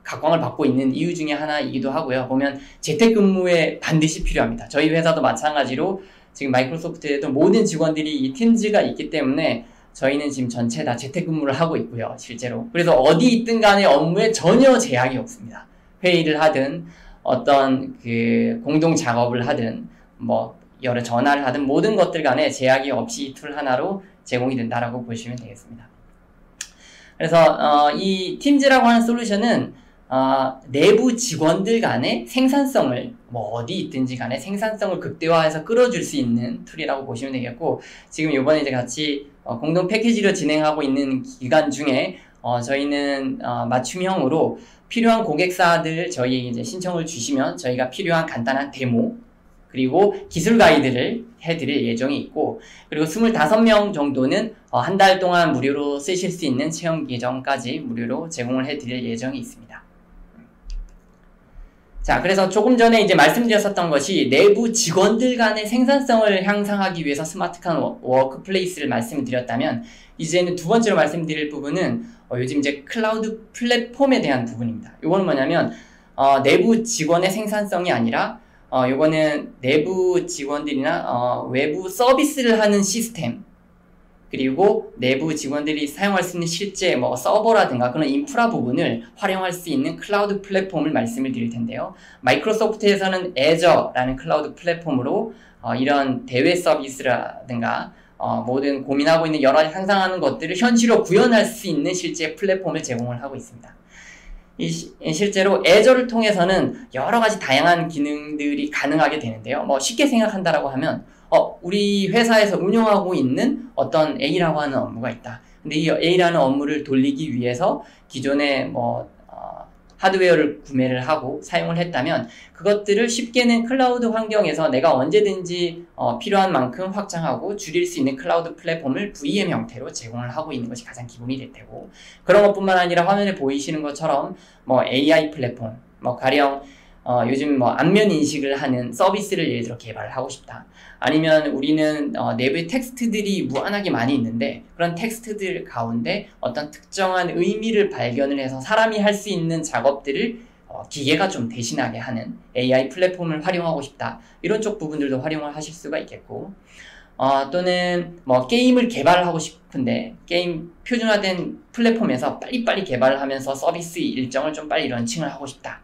각광을 받고 있는 이유 중에 하나이기도 하고요. 보면 재택근무에 반드시 필요합니다. 저희 회사도 마찬가지로 지금 마이크로소프트에도 모든 직원들이 이 팀즈가 있기 때문에 저희는 지금 전체 다 재택근무를 하고 있고요, 실제로. 그래서 어디 있든 간에 업무에 전혀 제약이 없습니다. 회의를 하든 어떤 그 공동 작업을 하든 뭐 여러 전화를 하든 모든 것들 간에 제약이 없이 이 툴 하나로 제공이 된다라고 보시면 되겠습니다. 그래서 이 팀즈라고 하는 솔루션은 내부 직원들 간의 생산성을 뭐 어디 있든지 간에 생산성을 극대화해서 끌어줄 수 있는 툴이라고 보시면 되겠고, 지금 이번에 이제 같이 공동 패키지로 진행하고 있는 기간 중에 저희는 맞춤형으로 필요한 고객사들 저희에게 이제 신청을 주시면 저희가 필요한 간단한 데모 그리고 기술 가이드를 해드릴 예정이 있고, 그리고 25명 정도는 한 달 동안 무료로 쓰실 수 있는 체험 계정까지 무료로 제공을 해드릴 예정이 있습니다. 자, 그래서 조금 전에 이제 말씀드렸었던 것이 내부 직원들 간의 생산성을 향상하기 위해서 스마트한 워크플레이스를 말씀드렸다면, 이제는 두 번째로 말씀드릴 부분은 요즘 이제 클라우드 플랫폼에 대한 부분입니다. 이거는 뭐냐면 내부 직원의 생산성이 아니라 요거는 내부 직원들이나 외부 서비스를 하는 시스템, 그리고 내부 직원들이 사용할 수 있는 실제 뭐 서버라든가 그런 인프라 부분을 활용할 수 있는 클라우드 플랫폼을 말씀을 드릴 텐데요. 마이크로소프트에서는 애저라는 클라우드 플랫폼으로 이런 대외 서비스라든가 모든 고민하고 있는 여러 가지 상상하는 것들을 현실로 구현할 수 있는 실제 플랫폼을 제공을 하고 있습니다. 실제로 애저를 통해서는 여러 가지 다양한 기능들이 가능하게 되는데요. 뭐 쉽게 생각한다라고 하면 우리 회사에서 운영하고 있는 어떤 A라고 하는 업무가 있다. 근데 이 A라는 업무를 돌리기 위해서 기존에 하드웨어를 구매를 하고 사용을 했다면 그것들을 쉽게는 클라우드 환경에서 내가 언제든지 필요한 만큼 확장하고 줄일 수 있는 클라우드 플랫폼을 VM 형태로 제공을 하고 있는 것이 가장 기본이 될 테고, 그런 것뿐만 아니라 화면에 보이시는 것처럼 AI 플랫폼, 가령 요즘 안면 인식을 하는 서비스를 예를 들어 개발을 하고 싶다. 아니면 우리는 내부에 텍스트들이 무한하게 많이 있는데 그런 텍스트들 가운데 어떤 특정한 의미를 발견을 해서 사람이 할 수 있는 작업들을 기계가 좀 대신하게 하는 AI 플랫폼을 활용하고 싶다. 이런 쪽 부분들도 활용을 하실 수가 있겠고, 또는 뭐 게임을 개발하고 싶은데 게임 표준화된 플랫폼에서 빨리빨리 개발을 하면서 서비스 일정을 좀 빨리 런칭을 하고 싶다.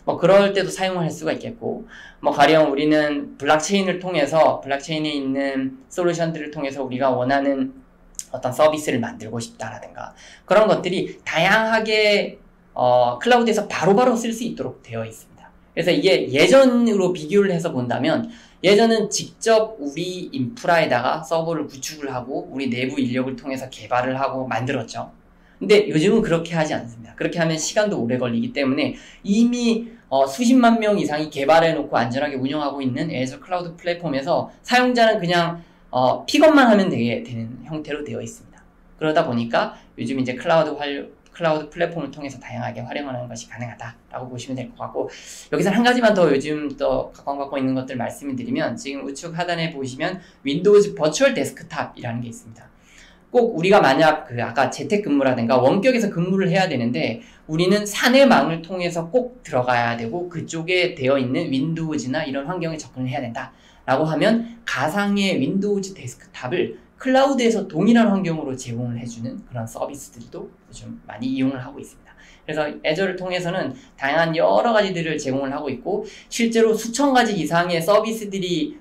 뭐 그럴 때도 사용을 할 수가 있겠고, 뭐 가령 우리는 블록체인을 통해서 블록체인에 있는 솔루션들을 통해서 우리가 원하는 어떤 서비스를 만들고 싶다라든가 그런 것들이 다양하게 클라우드에서 바로바로 쓸 수 있도록 되어 있습니다. 그래서 이게 예전으로 비교를 해서 본다면 예전은 직접 우리 인프라에다가 서버를 구축을 하고 우리 내부 인력을 통해서 개발을 하고 만들었죠. 근데 요즘은 그렇게 하지 않습니다. 그렇게 하면 시간도 오래 걸리기 때문에 이미 수십만 명 이상이 개발해놓고 안전하게 운영하고 있는 애저 클라우드 플랫폼에서 사용자는 그냥 픽업만 하면 되는 형태로 되어 있습니다. 그러다 보니까 요즘 이제 클라우드 플랫폼을 통해서 다양하게 활용하는 것이 가능하다라고 보시면 될 것 같고, 여기서 한 가지만 더 요즘 또 각광받고 있는 것들 말씀을 드리면, 지금 우측 하단에 보시면 윈도우즈 버추얼 데스크탑이라는 게 있습니다. 꼭 우리가 만약 아까 재택근무라든가 원격에서 근무를 해야 되는데 우리는 사내망을 통해서 꼭 들어가야 되고 그쪽에 되어 있는 윈도우즈나 이런 환경에 접근을 해야 된다 라고 하면 가상의 윈도우즈 데스크탑을 클라우드에서 동일한 환경으로 제공을 해주는 그런 서비스들도 요즘 많이 이용을 하고 있습니다. 그래서 애저를 통해서는 다양한 여러 가지들을 제공을 하고 있고, 실제로 수천 가지 이상의 서비스들이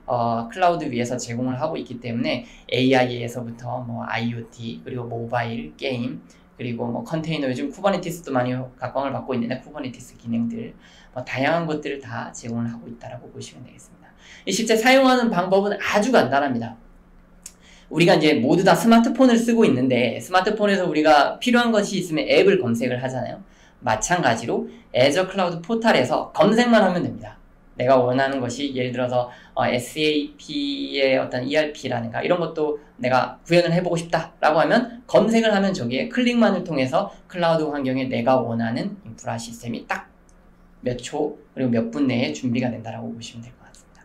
클라우드 위에서 제공을 하고 있기 때문에 AI에서부터 뭐 IoT, 그리고 모바일, 게임, 그리고 뭐 컨테이너, 요즘 쿠버네티스도 많이 각광을 받고 있는데 쿠버네티스 기능들, 뭐 다양한 것들을 다 제공을 하고 있다라고 보시면 되겠습니다. 실제 사용하는 방법은 아주 간단합니다. 우리가 이제 모두 다 스마트폰을 쓰고 있는데 스마트폰에서 우리가 필요한 것이 있으면 앱을 검색을 하잖아요. 마찬가지로 애저 클라우드 포탈에서 검색만 하면 됩니다. 내가 원하는 것이 예를 들어서 SAP의 어떤 ERP라든가 이런 것도 내가 구현을 해보고 싶다라고 하면 검색을 하면 저기에 클릭만을 통해서 클라우드 환경에 내가 원하는 인프라 시스템이 딱 몇 초 그리고 몇 분 내에 준비가 된다라고 보시면 될 것 같습니다.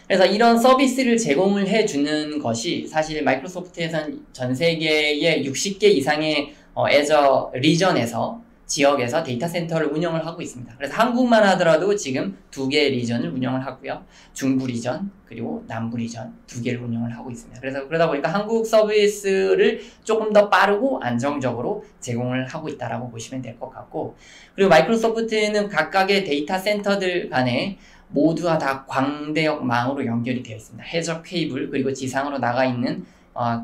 그래서 이런 서비스를 제공을 해주는 것이 사실 마이크로소프트에서는 전 세계의 60개 이상의 애저 리전에서 지역에서 데이터 센터를 운영을 하고 있습니다. 그래서 한국만 하더라도 지금 2개의 리전을 운영을 하고요. 중부 리전 그리고 남부 리전 2개를 운영을 하고 있습니다. 그래서 그러다 보니까 한국 서비스를 조금 더 빠르고 안정적으로 제공을 하고 있다라고 보시면 될 것 같고, 그리고 마이크로소프트는 각각의 데이터 센터들 간에 모두가 다 광대역망으로 연결이 되어 있습니다. 해저 케이블 그리고 지상으로 나가 있는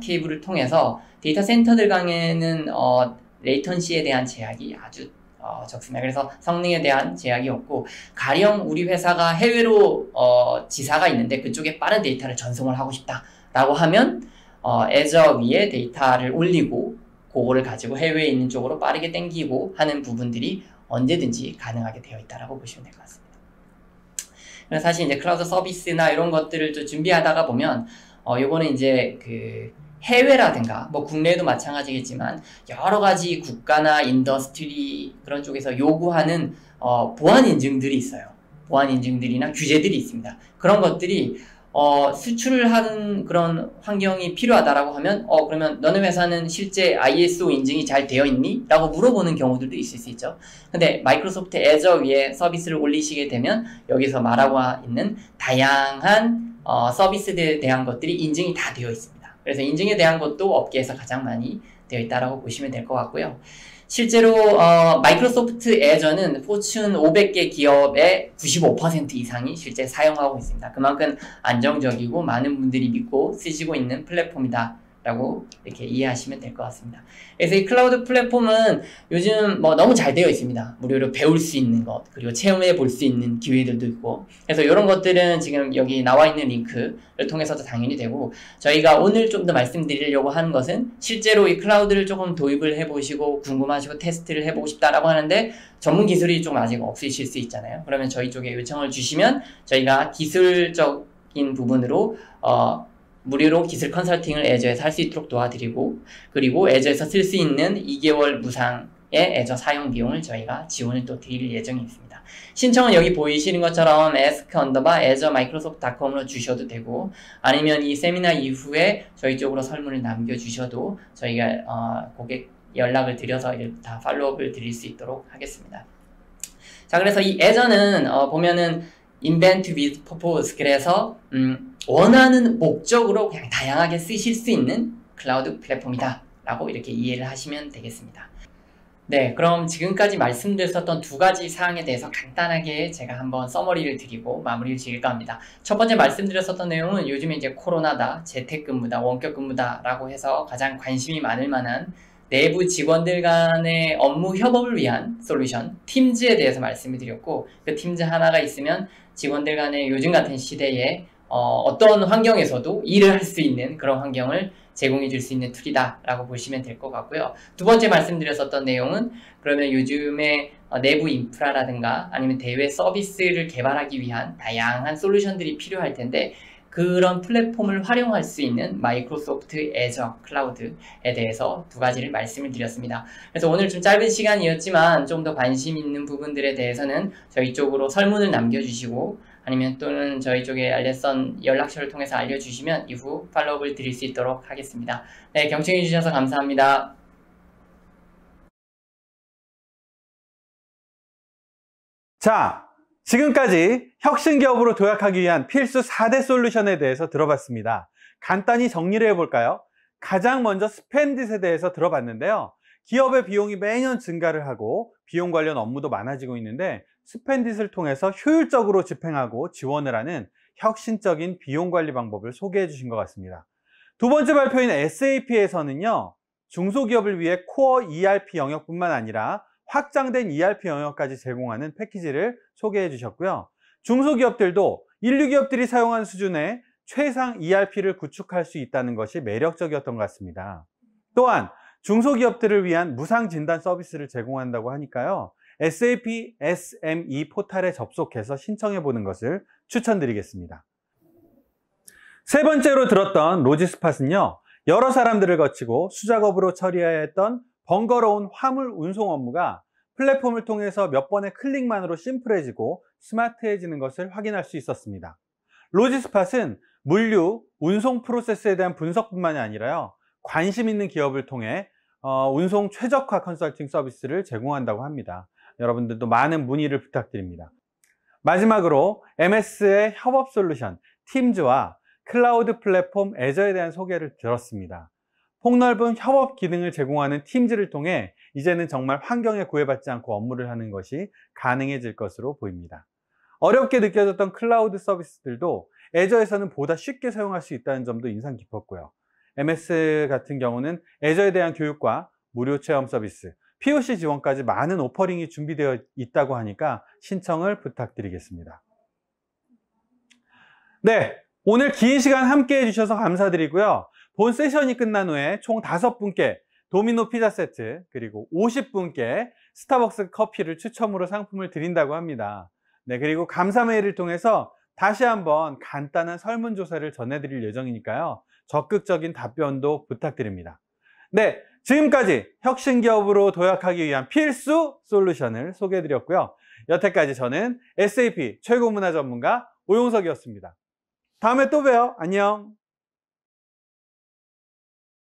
케이블을 통해서 데이터 센터들 간에는 레이턴시에 대한 제약이 아주 적습니다. 그래서 성능에 대한 제약이 없고, 가령 우리 회사가 해외로 지사가 있는데 그쪽에 빠른 데이터를 전송을 하고 싶다라고 하면 애저 위에 데이터를 올리고 그거를 가지고 해외에 있는 쪽으로 빠르게 당기고 하는 부분들이 언제든지 가능하게 되어 있다라고 보시면 될 것 같습니다. 그래서 사실 이제 클라우드 서비스나 이런 것들을 좀 준비하다가 보면 요거는 이제 해외라든가 뭐 국내에도 마찬가지겠지만 여러 가지 국가나 인더스트리 그런 쪽에서 요구하는 보안 인증들이 있어요. 보안 인증들이나 규제들이 있습니다. 그런 것들이 수출을 하는 그런 환경이 필요하다라고 하면 그러면 너네 회사는 실제 ISO 인증이 잘 되어 있니? 라고 물어보는 경우들도 있을 수 있죠. 근데 마이크로소프트 애저 위에 서비스를 올리시게 되면 여기서 말하고 있는 다양한 서비스에 대한 것들이 인증이 다 되어 있습니다. 그래서 인증에 대한 것도 업계에서 가장 많이 되어 있다라고 보시면 될 것 같고요. 실제로 마이크로소프트 애저는 포춘 500개 기업의 95% 이상이 실제 사용하고 있습니다. 그만큼 안정적이고 많은 분들이 믿고 쓰시고 있는 플랫폼이다 라고 이렇게 이해하시면 될 것 같습니다. 그래서 이 클라우드 플랫폼은 요즘 뭐 너무 잘 되어 있습니다. 무료로 배울 수 있는 것, 그리고 체험해 볼 수 있는 기회들도 있고, 그래서 이런 것들은 지금 여기 나와 있는 링크를 통해서도 당연히 되고, 저희가 오늘 좀 더 말씀드리려고 하는 것은 실제로 이 클라우드를 조금 도입을 해보시고 궁금하시고 테스트를 해보고 싶다라고 하는데 전문 기술이 좀 아직 없으실 수 있잖아요. 그러면 저희 쪽에 요청을 주시면 저희가 기술적인 부분으로 무료로 기술 컨설팅을 애저에서 할 수 있도록 도와드리고, 그리고 애저에서 쓸 수 있는 2개월 무상의 애저 사용 비용을 저희가 지원을 또 드릴 예정이 있습니다. 신청은 여기 보이시는 것처럼 ask_microsoft.com으로 주셔도 되고, 아니면 이 세미나 이후에 저희 쪽으로 설문을 남겨주셔도 저희가 고객 연락을 드려서 다 팔로우업을 드릴 수 있도록 하겠습니다. 자, 그래서 이 애저는 보면은 invent with purpose, 그래서 원하는 목적으로 그냥 다양하게 쓰실 수 있는 클라우드 플랫폼이다 라고 이렇게 이해를 하시면 되겠습니다. 네, 그럼 지금까지 말씀드렸었던 두 가지 사항에 대해서 간단하게 제가 한번 서머리를 드리고 마무리를 지을까 합니다. 첫 번째 말씀드렸었던 내용은 요즘에 이제 코로나다, 재택근무다, 원격근무다 라고 해서 가장 관심이 많을 만한 내부 직원들 간의 업무 협업을 위한 솔루션, 팀즈에 대해서 말씀을 드렸고, 그 팀즈 하나가 있으면 직원들 간의 요즘 같은 시대에 어떤 환경에서도 일을 할 수 있는 그런 환경을 제공해 줄 수 있는 툴이다 라고 보시면 될 것 같고요. 두 번째 말씀드렸었던 내용은 그러면 요즘에 내부 인프라라든가 아니면 대외 서비스를 개발하기 위한 다양한 솔루션들이 필요할 텐데, 그런 플랫폼을 활용할 수 있는 마이크로소프트 애저 클라우드에 대해서 두 가지를 말씀을 드렸습니다. 그래서 오늘 좀 짧은 시간이었지만 좀 더 관심 있는 부분들에 대해서는 저희 쪽으로 설문을 남겨주시고 아니면 또는 저희 쪽에 알려선 연락처를 통해서 알려주시면 이후 팔로우업을 드릴 수 있도록 하겠습니다. 네, 경청해 주셔서 감사합니다. 자, 지금까지 혁신기업으로 도약하기 위한 필수 4대 솔루션에 대해서 들어봤습니다. 간단히 정리를 해볼까요? 가장 먼저 스펜딧에 대해서 들어봤는데요. 기업의 비용이 매년 증가를 하고 비용 관련 업무도 많아지고 있는데 스펜딧을 통해서 효율적으로 집행하고 지원을 하는 혁신적인 비용 관리 방법을 소개해 주신 것 같습니다. 두 번째 발표인 SAP에서는요, 중소기업을 위해 코어 ERP 영역뿐만 아니라 확장된 ERP 영역까지 제공하는 패키지를 소개해 주셨고요. 중소기업들도 인류기업들이 사용하는 수준의 최상 ERP를 구축할 수 있다는 것이 매력적이었던 것 같습니다. 또한 중소기업들을 위한 무상 진단 서비스를 제공한다고 하니까요, SAP SME 포탈에 접속해서 신청해 보는 것을 추천드리겠습니다. 세 번째로 들었던 로지스팟은요, 여러 사람들을 거치고 수작업으로 처리해야 했던 번거로운 화물 운송 업무가 플랫폼을 통해서 몇 번의 클릭만으로 심플해지고 스마트해지는 것을 확인할 수 있었습니다. 로지스팟은 물류, 운송 프로세스에 대한 분석뿐만이 아니라요, 관심 있는 기업을 통해 운송 최적화 컨설팅 서비스를 제공한다고 합니다. 여러분들도 많은 문의를 부탁드립니다. 마지막으로 MS의 협업 솔루션 팀즈와 클라우드 플랫폼 애저에 대한 소개를 들었습니다. 폭넓은 협업 기능을 제공하는 팀즈를 통해 이제는 정말 환경에 구애받지 않고 업무를 하는 것이 가능해질 것으로 보입니다. 어렵게 느껴졌던 클라우드 서비스들도 애저에서는 보다 쉽게 사용할 수 있다는 점도 인상 깊었고요. MS 같은 경우는 애저에 대한 교육과 무료 체험 서비스, POC 지원까지 많은 오퍼링이 준비되어 있다고 하니까 신청을 부탁드리겠습니다. 네, 오늘 긴 시간 함께 해주셔서 감사드리고요. 본 세션이 끝난 후에 총 5분께 도미노 피자 세트 그리고 50분께 스타벅스 커피를 추첨으로 상품을 드린다고 합니다. 네, 그리고 감사 메일을 통해서 다시 한번 간단한 설문조사를 전해드릴 예정이니까요, 적극적인 답변도 부탁드립니다. 네, 지금까지 혁신기업으로 도약하기 위한 필수 솔루션을 소개해드렸고요. 여태까지 저는 SAP 최고 문화 전문가 오용석이었습니다. 다음에 또 봬요. 안녕.